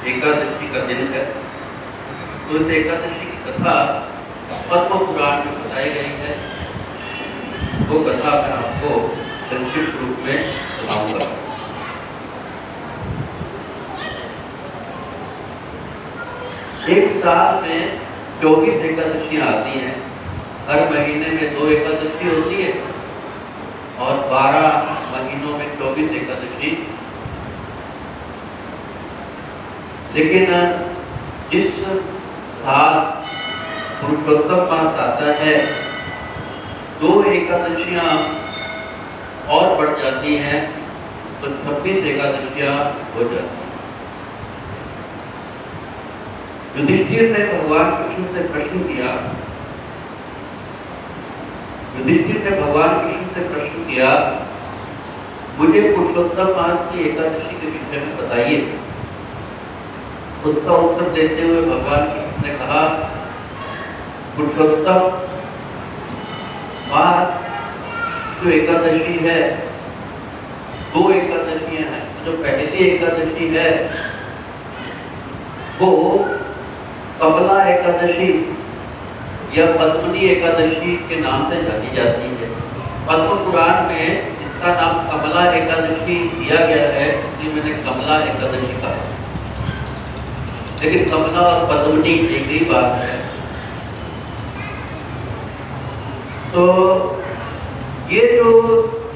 एकादशी का दिन है। तो इस एकादशी की कथा पद्म पुराण में बताई गई है। वो कथा मैं आपको संक्षिप्त रूप में सुनाऊंगा। एक साल में 24 एकादशियां आती हैं। हर महीने में 2 एकादशी होती है और 12 महीनों में 24 एकादशी। लेकिन जिस साल पुरुषोत्तम मास आता है 2 एकादशियां और बढ़ जाती हैं तो 26 एकादशियां हो जाती हैं। युधिष्ठिर ने भगवान कृष्ण से प्रश्न किया मुझे पुरुषोत्तम मास की एकादशी के विषय में बताइए। उसका उत्तर देते हुए भगवान कृष्ण ने कहा, पुरुषोत्तम मास जो एकादशी है 2 एकादशियां हैं। जो पहली एकादशी है वो कमला एकादशी या पद्मनी एकादशी के नाम से जानी जाती है। पद्म पुराण में इसका नाम कमला एकादशी दिया गया है, इसलिए मैंने कमला एकादशी कहा। लेकिन कमला और पद्मनी एक ही बात है। तो ये जो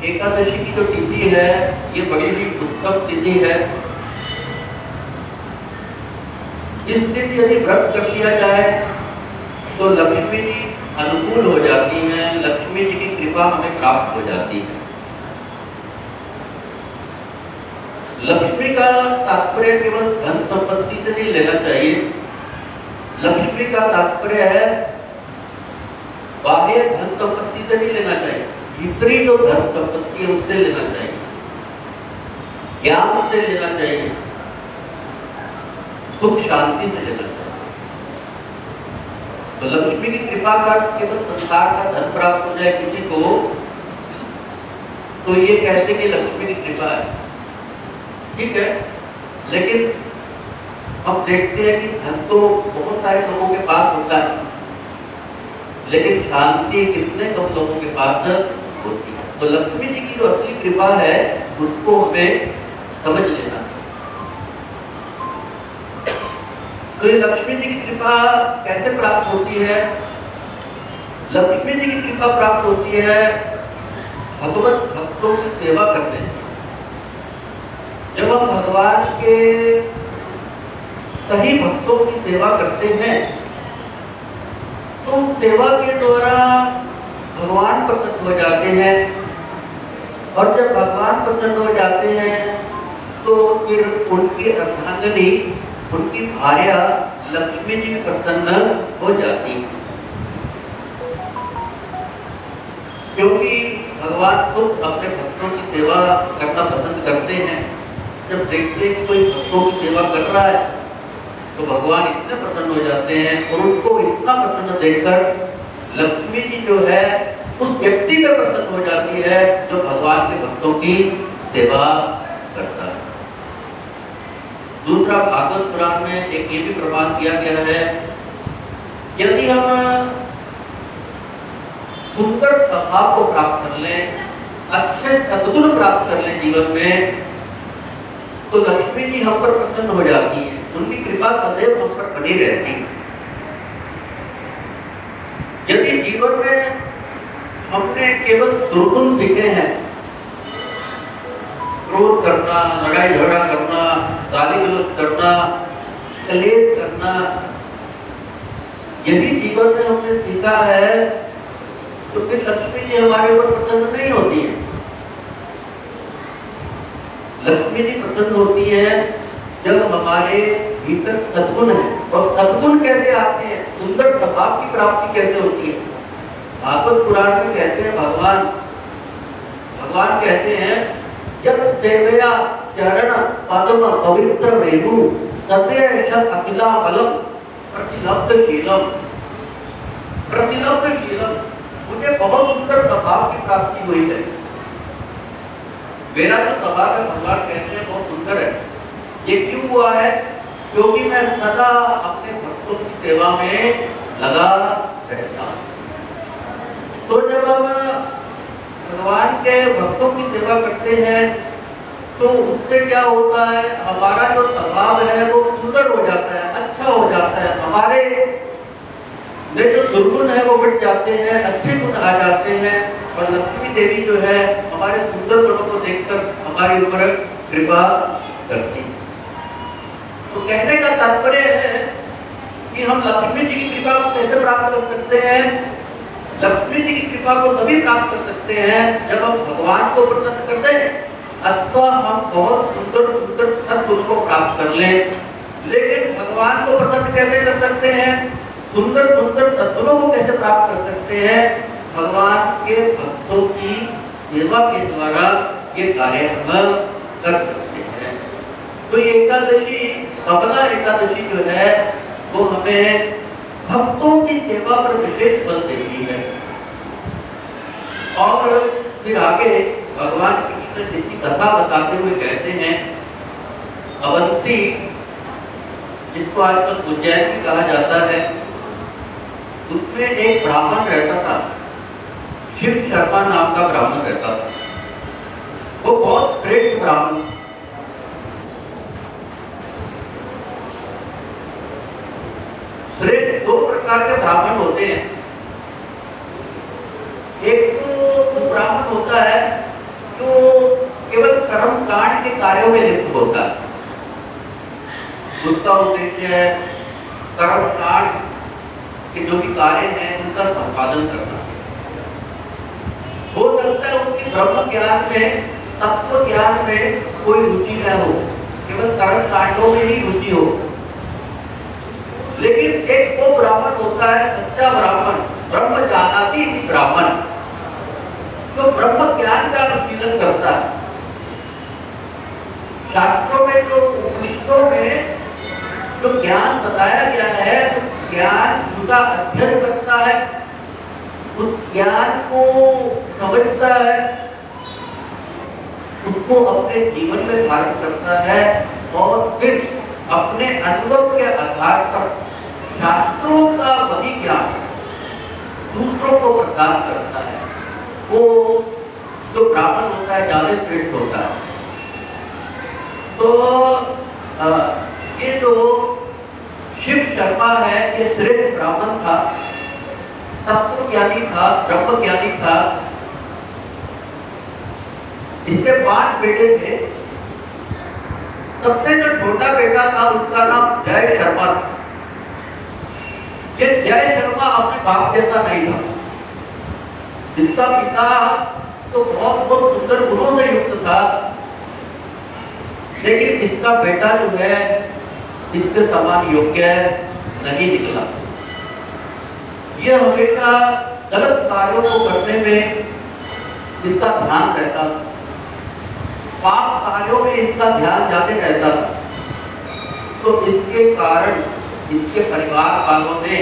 एकादशी की जो तिथि है ये बड़ी ही उत्तम तिथि है। इस दिन यदि व्रत कर लिया जाए तो लक्ष्मी जी अनुकूल हो जाती हैं, लक्ष्मी जी की कृपा हमें प्राप्त हो जाती है। लक्ष्मी का तात्पर्य केवल धन संपत्ति से नहीं लेना चाहिए। लक्ष्मी का तात्पर्य है बाह्य धन संपत्ति से नहीं लेना चाहिए, भीतरी जो धन संपत्ति है उससे लेना चाहिए, ज्ञान से लेना चाहिए, सुख शांति से लेना चाहिए। तो लक्ष्मी की कृपा का केवल संसार का धन प्राप्त हो जाए किसी को तो ये कहते कि लक्ष्मी की कृपा है, ठीक है। लेकिन हम देखते हैं कि धन तो बहुत सारे लोगों के पास होता है, लेकिन शांति कितने कम लोगों के पास होती है। तो लक्ष्मी जी की जो असली कृपा है उसको हमें समझ लेना। तो ये लक्ष्मी जी की कृपा कैसे प्राप्त होती है? लक्ष्मी जी की कृपा प्राप्त होती है भगवत भक्तों की सेवा करने से। जब हम भगवान के सही भक्तों की सेवा करते हैं तो सेवा के द्वारा भगवान प्रसन्न हो जाते हैं, और जब भगवान प्रसन्न हो जाते हैं तो फिर उनकी अर्धांगिनी, उनकी भार्या लक्ष्मी जी प्रसन्न हो जाती है। क्योंकि भगवान खुद अपने भक्तों की सेवा करना पसंद करते हैं। जब देखते हैं कोई भक्तों की सेवा कर रहा है तो भगवान इतने प्रसन्न हो जाते हैं, और उनको इतना प्रसन्न देखकर लक्ष्मी जी जो है उस व्यक्ति पर प्रसन्न हो जाती है जो भगवान के भक्तों की सेवा करता है। दूसरा, भागवत पुराण में एक ये भी प्रमाण किया गया है, यदि हम सुंदर स्वभाव को प्राप्त कर लें, अच्छे सद्गुण प्राप्त कर लें जीवन में, तो लक्ष्मी जी हम पर प्रसन्न हो जाती है, उनकी कृपा सदैव हम पर बनी रहती है। यदि जीवन में हमने केवल दुर्गुण सीखे हैं, क्रोध करना, लड़ाई झगड़ा करना, गाली गलौज करना, कलेश करना, यदि जीवन में हमने सीखा है तो फिर लक्ष्मी जी हमारे ऊपर प्रसन्न नहीं होती है। लक्ष्मी जी प्रसन्न होती है जब हमारे भीतर सद्गुण है। और सद्गुण कैसे आते हैं, सुंदर स्वभाव की प्राप्ति कैसे होती है? भागवत पुराण में कहते हैं भगवान कहते हैं, जब सेवया चरण पद्म पवित्र रेणु सत्य अखिला बलम प्रतिलब्धशीलम। मुझे बहुत सुंदर स्वभाव की प्राप्ति हुई है। मेरा जो स्वभाव है भगवान कहते हैं बहुत सुंदर है। ये क्यों हुआ है? क्योंकि मैं सदा अपने भक्तों की सेवा में लगा रहता हूँ। तो जब हम भगवान के भक्तों की सेवा करते हैं तो उससे क्या होता है, हमारा जो स्वभाव है वो सुंदर हो जाता है, अच्छा हो जाता है, हमारे जो दुर्गुण है वो मिट जाते हैं, अच्छे गुण आ जाते हैं और लक्ष्मी देवी जो है हमारे सुंदर गुणों को देखकर हमारे ऊपर कृपा करती है। तो कहने का तात्पर्य है कि हम लक्ष्मी जी की कृपा को कैसे प्राप्त कर सकते हैं। लक्ष्मी जी की कृपा को तभी प्राप्त कर सकते हैं जब हम भगवान को प्रसन्न करते हैं अथवा हम बहुत सुंदर सुंदर सद्गुण को प्राप्त कर लें। लेकिन भगवान को प्रसन्न कैसे कर सकते हैं, सुंदर सुंदर सद्गुणों को कैसे प्राप्त कर सकते हैं, भगवान के भक्तों की सेवा के द्वारा ये कार्य हम कर सकते हैं। तो ये एकादशी, कमला एकादशी जो है वो हमें भक्तों की सेवा पर विशेष बल देती है। और फिर आगे भगवान कृष्ण जी की कथा बताते हुए कहते हैं, अवंती जिसको आजकल उज्जैन कहा जाता है, उसमें एक ब्राह्मण रहता था, शिव शर्मा नाम का ब्राह्मण रहता था। वो बहुत श्रेष्ठ ब्राह्मण, श्रेष्ठ दो प्रकार के ब्राह्मण होते हैं। एक तो वो ब्राह्मण होता है जो केवल कर्म कांड के कार्यों में लिप्त होता है, उसका उद्देश्य है कर्म कांड के जो भी कार्य हैं उनका संपादन करना। हो सकता है उसकी ब्रह्म ज्ञान में, तत्व ज्ञान में कोई रुचि न हो, केवल कर्म कांडों में ही रुचि हो। लेकिन एक वो ब्राह्मण होता है सच्चा ब्राह्मण, ब्रह्म जानाति ब्राह्मण, जो ब्रह्म ज्ञान का अनुशीलन करता है। शास्त्रों में जो उपनिषदों में जो ज्ञान बताया गया है उस ज्ञान का अध्ययन करता है, उस ज्ञान को समझता है, उसको अपने जीवन में धारण करता है और फिर अपने अनुभव के आधार पर शास्त्रों का वही ज्ञान दूसरों को प्रदान करता है। वो जो ब्राह्मण होता है ज्यादा श्रेष्ठ होता है। तो ये जो शिव शर्मा है ये श्रेष्ठ ब्राह्मण था, तत्व ज्ञानी था, ब्रह्म ज्ञानी था। इसके 5 बेटे थे। सबसे जो छोटा बेटा था उसका नाम जय शर्मा था। ये जय शर्मा अपने बाप जैसा नहीं था। इसका पिता तो बहुत बहुत सुंदर गुणों से युक्त था, लेकिन इसका बेटा जो है इसके समान योग्य नहीं निकला। यह हमेशा गलत कार्यों को करने में इसका ध्यान रहता था, पाप कार्यों में इसका ध्यान ज्यादा रहता था। तो इसके कारण इसके परिवार वालों ने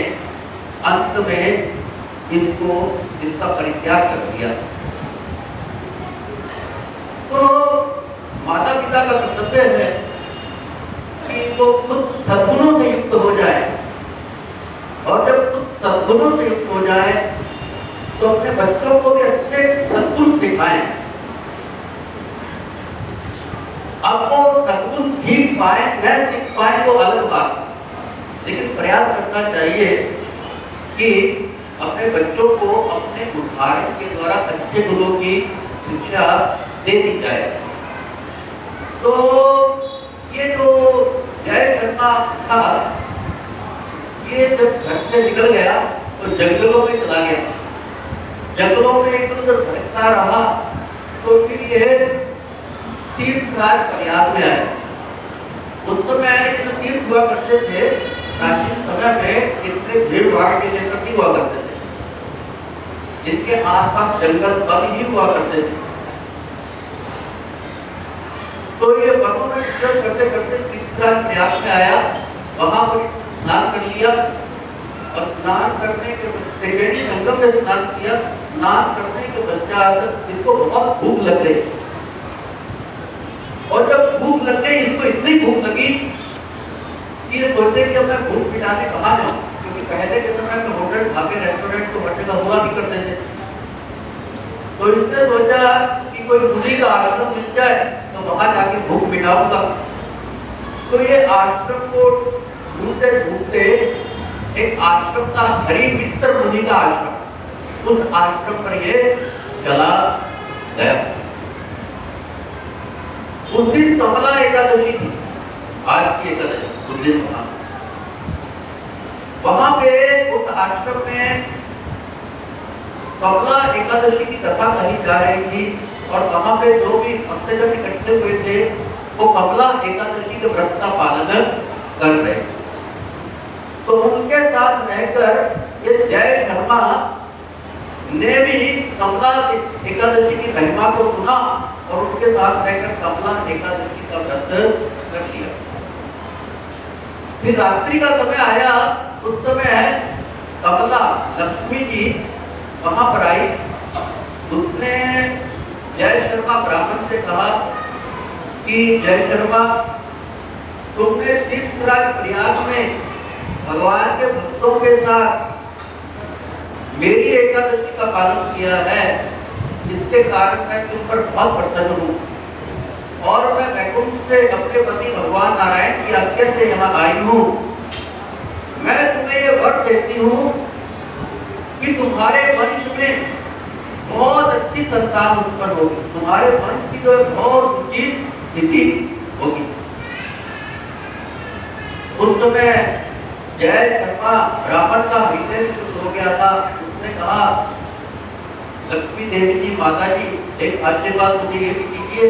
अंत में इसका परित्याग कर दिया। तो माता पिता का कर्तव्य है कि वो खुद सद्गुणों से युक्त हो जाए, और जब खुद सद्गुणों से युक्त हो जाए तो अपने बच्चों को भी अच्छे सद्गुण सिखाएं। अब वो सद्गुण सीख पाए न सीख पाए तो अलग बात, लेकिन प्रयास करना चाहिए कि अपने बच्चों को अपने उदाहरण के द्वारा अच्छे गुणों की शिक्षा दे दी जाए। तो ये जो जय शर्मा था ये जब घर से निकल गया तो जंगलों में चला गया। जंगलों में एक उधर भटकता रहा तो फिर ये तीर्थराज प्रयाग में आए। उस समय जो तीर्थ हुआ करते थे प्राचीन समय में इतने भीड़ भाड़ के क्षेत्र नहीं हुआ करते थे, जिनके आसपास जंगल कम ही हुआ करते थे। तो ये वनों में विचरण करते करते तीर्थराज प्रयाग में आया, वहां पर स्नान कर लिया और स्नान करने के त्रिवेणी संगम में स्नान किया। स्नान करने के पश्चात इसको बहुत भूख लग गई, और जब भूख लग गई इसको इतनी भूख लगी बनाने कहाँ जाऊँ, क्योंकि पहले के समय में होटल ढाबे रेस्टोरेंट तो हर जगह हुआ भी करते थे। तो इसने सोचा कि कोई मुनि का आश्रम मिल जाए तो वहां जाके भूख मिटाऊंगा। तो ये आश्रम को ढूंढते ढूंढते एक आश्रम था, हरि मित्र मुनि का आश्रम, उस आश्रम पर ये चला गया। उस दिन कमला एकादशी थी, आज की एकादशी, उस दिन वहां पे उस आश्रम में कमला एकादशी की कथा कही जा रही थी और वहां पे जो भी भक्तजन इकट्ठे हुए थे वो कमला एकादशी के व्रत का पालन कर रहे। तो उनके साथ रहकर ये जय शर्मा ने भी कमला एकादशी की महिमा को सुना और उसके साथ रहकर कमला एकादशी का व्रत कर लिया। फिर रात्रि का समय आया, उस समय कमला लक्ष्मी जी वहां पर आई। उसने जय शर्मा ब्राह्मण से कहा कि जय शर्मा, तुमने तीर्थराज प्रयाग में भगवान के भक्तों के साथ मेरी एकादशी का पालन किया है, इसके कारण मैं तुम पर बहुत प्रसन्न हूँ और मैं वैकुंठ से अपने पति भगवान नारायण की आज्ञा से यहाँ आई हूँ। मैं तुम्हें ये वर देती हूँ कि तुम्हारे वंश में बहुत अच्छी संतान उत्पन्न होगी, तुम्हारे वंश की जो बहुत उचित स्थिति होगी। उस समय जय शर्मा ब्राह्मण का हृदय शुद्ध हो गया था। उसने कहा, लक्ष्मी देवी जी, माता जी, एक आशीर्वाद मुझे ये भी कीजिए,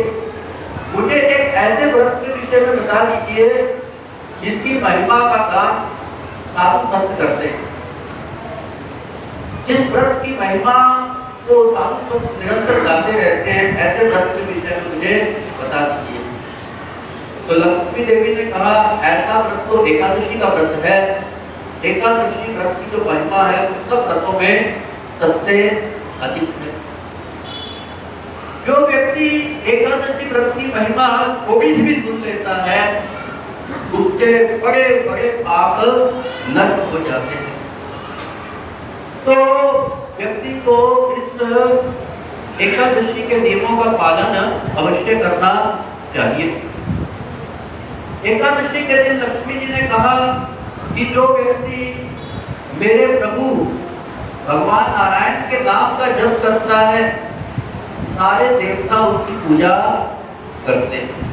मुझे एक ऐसे व्रत के विषय में बता दीजिए जिसकी महिमा का काम साधु संत करते हैं। जिस व्रत की महिमा को साधु संत निरंतर गाते रहते हैं, ऐसे व्रत के विषय में मुझे बता दीजिए। तो लक्ष्मी देवी ने कहा, ऐसा व्रत तो एकादशी का व्रत है। एकादशी व्रत की जो महिमा है वो सब व्रतों में सबसे अधिक है। जो व्यक्ति एकादशी व्रत की महिमा थोड़ी सी भी सुन लेता है, उसके बड़े बड़े पाप नष्ट हो जाते हैं। तो व्यक्ति को इस एकादशी के नियमों का पालन अवश्य करना चाहिए। एकादशी के दिन लक्ष्मी जी ने कहा कि जो व्यक्ति मेरे प्रभु भगवान नारायण के नाम का जप करता है, सारे देवता उसकी पूजा करते हैं।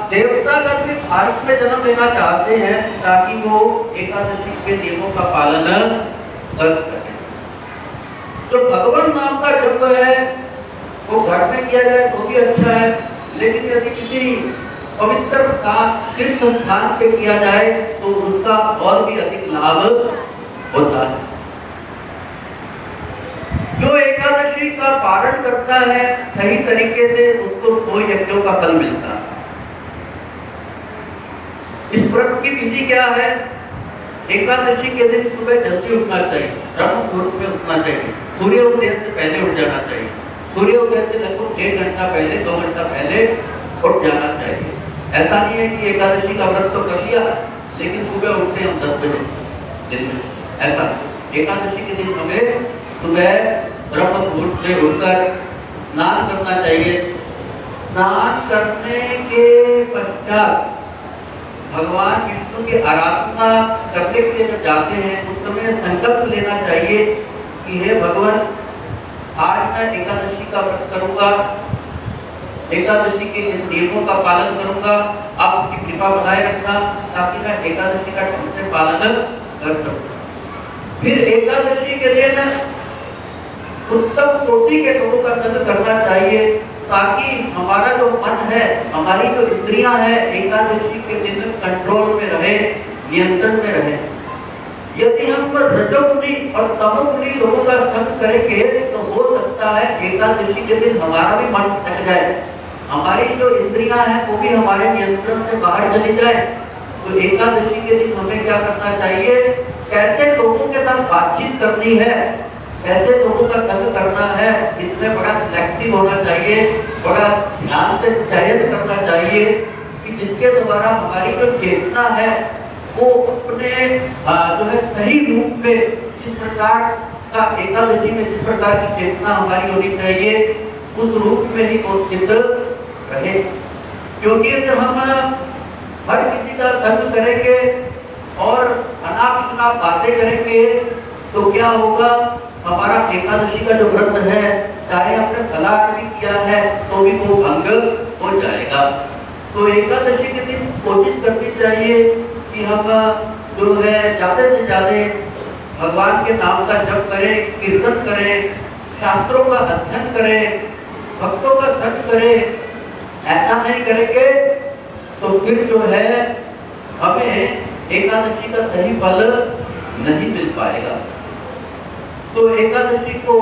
देवता का भी भारत में जन्म लेना चाहते हैं ताकि वो एकादशी के नियमों का पालन कर सके। जो भगवान नाम का जप है वो घर में किया जाए तो भी अच्छा है, लेकिन यदि किसी पवित्र तीर्थ स्थान पे किया जाए तो उसका और भी अधिक लाभ होता है। जो एकादशी का पारण करता है सही तरीके से, उसको 100 यज्ञों का फल मिलता है। इस व्रत की विधि क्या है? एकादशी के दिन सुबह जल्दी उठना चाहिए, ब्रह्म मुहूर्त में उठना चाहिए, सूर्योदय से पहले उठ जाना चाहिए। सूर्योदय से लगभग 1 घंटा पहले, 2 घंटा पहले उठ जाना चाहिए। ऐसा नहीं है कि एकादशी का व्रत तो कर लिया लेकिन सुबह उठते हम 10 बजे दिन में, ऐसा। एकादशी के दिन हमें सुबह ब्रह्म मुहूर्त से उठकर स्नान करना चाहिए। स्नान करने के पश्चात भगवान विष्णु की आराधना करने के लिए जब जाते हैं उस समय संकल्प लेना चाहिए कि हे भगवान, आज मैं एकादशी का व्रत करूंगा, एकादशी के नियमों का पालन करूंगा, आप उसकी कृपा बनाए रखना ताकि मैं एकादशी का ठीक से पालन कर सकूं। फिर एकादशी के लिए मैं उत्तम कोटि के लोगों का संग करना चाहिए ताकि हमारा जो मन है, हमारी जो इंद्रियां हैं, एकादशी के दिन कंट्रोल में रहे, नियंत्रण में रहे। यदि हम रजोगुणी और तमोगुणी लोगों का संग करेंगे तो हो सकता है एकादशी के दिन हमारा भी मन थक जाए, हमारी जो इंद्रियां हैं वो भी हमारे नियंत्रण से बाहर चली जाए। तो एकादशी के दिन हमें क्या करना चाहिए? कैसे लोगों के साथ बातचीत करनी है, कैसे लोगों का संग करना है, इसमें बड़ा सिलेक्टिव होना चाहिए, बड़ा ध्यान से चयन करना चाहिए कि जिसके द्वारा हमारी जो चेतना है वो अपने जो है सही रूप में जिस प्रकार का एकादशी में जिस प्रकार की चेतना हमारी होनी चाहिए उस रूप में ही स्थित रहे। क्योंकि जब हम हर किसी का संग करेंगे और अनाप शनाप बातें करेंगे तो क्या होगा, हमारा एकादशी का जो व्रत है चाहे हमने फलाहार भी किया है तो भी वो भंग हो जाएगा। तो एकादशी के दिन कोशिश करनी चाहिए कि हम जो है ज्यादा से ज्यादा भगवान के नाम का जप करें, कीर्तन करें, शास्त्रों का अध्ययन करें, भक्तों का संग करें। ऐसा नहीं करेंगे तो फिर जो है हमें एकादशी का सही फल नहीं मिल पाएगा। तो एकादशी को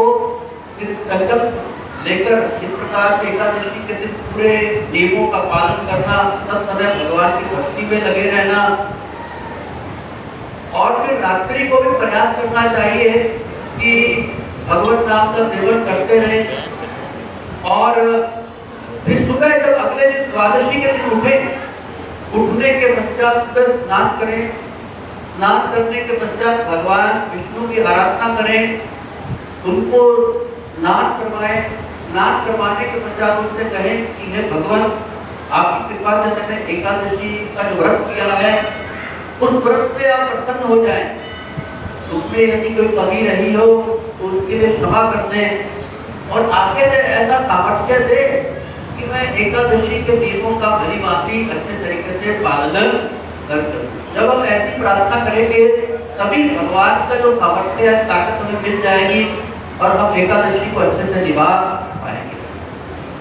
संकल्प लेकर इस प्रकार से एकादशी के दिन पूरे नियमों का पालन करना, सब समय भगवान की भक्ति में लगे रहना और फिर रात्रि को भी प्रयास करना चाहिए कि भगवत नाम का सेवन करते रहें। और फिर सुबह जब अगले दिन द्वादशी के दिन उठने के पश्चात स्नान करें। स्नान करने के पश्चात भगवान विष्णु की आराधना करें, उनको स्नान करवाएं। स्नान करवाने के पश्चात उनसे कहें कि हे भगवान, आपकी कृपा से मैंने एकादशी का जो व्रत किया है उस व्रत से आप प्रसन्न हो जाएं। उसमें यदि कोई कमी रही हो तो उसके लिए क्षमा कर दें और आगे से ऐसा सामर्थ्य दे कि मैं एकादशी के नियमों का भलीभांति अच्छे तरीके से पालन कर सकूं। जब हम ऐसी प्रार्थना करेंगे तभी भगवान का जो सामर्थ्य है, ताकत हमें मिल जाएगी और हम एकादशी को अच्छे से निभा पाएंगे।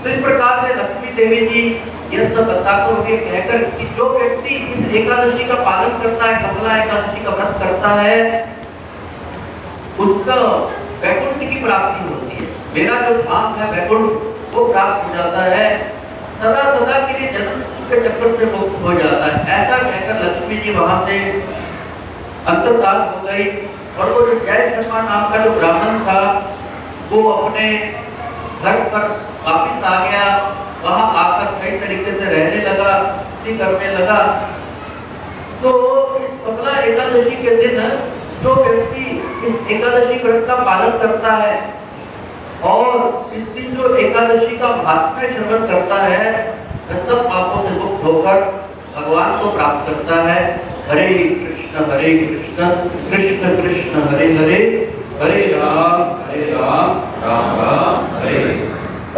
तो इस प्रकार से लक्ष्मी देवी जी यह सब बता को कहकर कि जो व्यक्ति इस एकादशी का पालन करता है, कमला एकादशी का व्रत करता है, उसका वैकुंठ की प्राप्ति होती है। मेरा जो धाम है वैकुंठ वो प्राप्त हो जाता है, सदा सदा के लिए जन्म के चक्कर से मुक्त हो जाता है। ऐसा कहकर लक्ष्मी जी वहां से अंतर्धान हो गई और वो जो जय शर्मा नाम का जो ब्राह्मण था वो अपने घर पर वापिस आ गया। वहां आकर कई तरीके से रहने लगा, करने लगा। तो इस कमला एकादशी के दिन जो व्यक्ति इस एकादशी व्रत का पालन करता है और इस दिन जो एकादशी का महात्म्य श्रवण करता है, सब पापों से मुक्त होकर भगवान को प्राप्त करता है। हरे कृष्ण कृष्ण कृष्ण हरे हरे, हरे राम राम राम हरे।